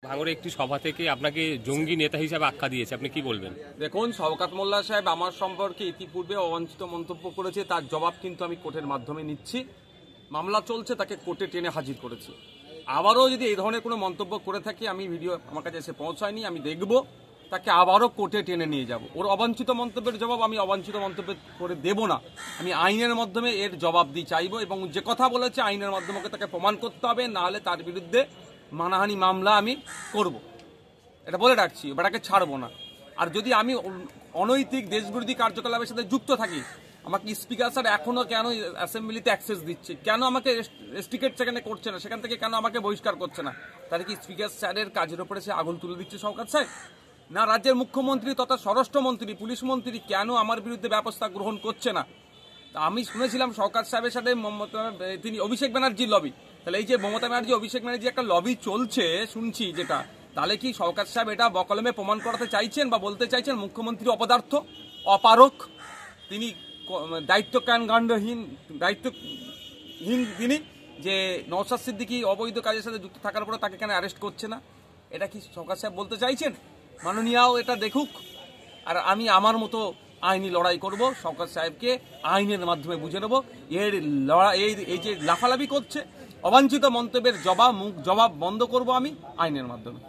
ভাঙড়ে একটি সভা থেকে আপনাকে জঙ্গি নেতা হিসেবে আখ্যা দিয়েছে, আপনি কি বলবেন? দেখুন, শওকত মোল্লা সাহেব আমার সম্পর্কে ইতিপূর্বে অবাঞ্ছিত মন্তব্য করেছে, তার জবাব কিন্তু আমি কোর্টের মাধ্যমে নিচ্ছি। মামলা চলছে, তাকে কোর্টে টেনে হাজির করেছি। আবারও যদি এই ধরনের কোনো মন্তব্য করে থাকি, আমি ভিডিও আমার কাছে এসে পৌঁছায়নি, আমি দেখব, তাকে আবারও কোর্টে টেনে নিয়ে যাব। ওর অবাঞ্ছিত মন্তব্যের জবাব আমি অবাঞ্ছিত মন্তব্য করে দেব না, আমি আইনের মাধ্যমে এর জবাব দিয়ে চাইবো। এবং যে কথা বলেছে আইনের মাধ্যমে তাকে প্রমাণ করতে হবে, নাহলে তার বিরুদ্ধে মানহানি মামলা আমি করব, এটা বলে রাখছি। এটাকে ছাড়বো না। আর যদি আমি অনৈতিক দেশবিরোধী কার্যকলাপের সাথে যুক্ত থাকি, আমাকে স্পিকার স্যার এখনো কেন অ্যাসেম্বলিতে অ্যাক্সেস দিচ্ছে, কেন আমাকে রেস্ট্রিকেট সেখানে করছে না, সেখান থেকে কেন আমাকে বহিষ্কার করছে না? তাহলে কি স্পিকার স্যারের কাজের উপরে সে আগুন তুলে দিচ্ছে শওকত সাহেব? না, রাজ্যের মুখ্যমন্ত্রী তথা স্বরাষ্ট্রমন্ত্রী, পুলিশ মন্ত্রী কেন আমার বিরুদ্ধে ব্যবস্থা গ্রহণ করছে না? তা আমি শুনেছিলাম শওকত সাহেবের সাথে তিনি অভিষেক ব্যানার্জির লবি, তাহলে এই যে মমতা ব্যানার্জি অভিষেক ব্যানার্জি একটা লবি চলছে শুনছি যেটা, তাহলে কি শওকত সাহেব এটা বকলমে প্রমাণ করাতে চাইছেন বা বলতে চাইছেন মুখ্যমন্ত্রী অপদার্থ, অপারক, তিনি দায়িত্বহীন তিনি, যে নওশাদ সিদ্দিকী অবৈধ কাজের সাথে যুক্ত থাকার পরে তাকে কেন অ্যারেস্ট করছে না? এটা কি শওকত সাহেব বলতে চাইছেন? মাননীয়াও এটা দেখুক, আর আমি আমার মতো আইনি লড়াই করব, শওকত সাহেবকে আইনের মাধ্যমে বুঝে নেব। এর লড়াই এই যে লাফালাফি করছে, অবাঞ্ছিত মন্তব্যের জবাব বন্ধ করব আমি আইনের মাধ্যমে।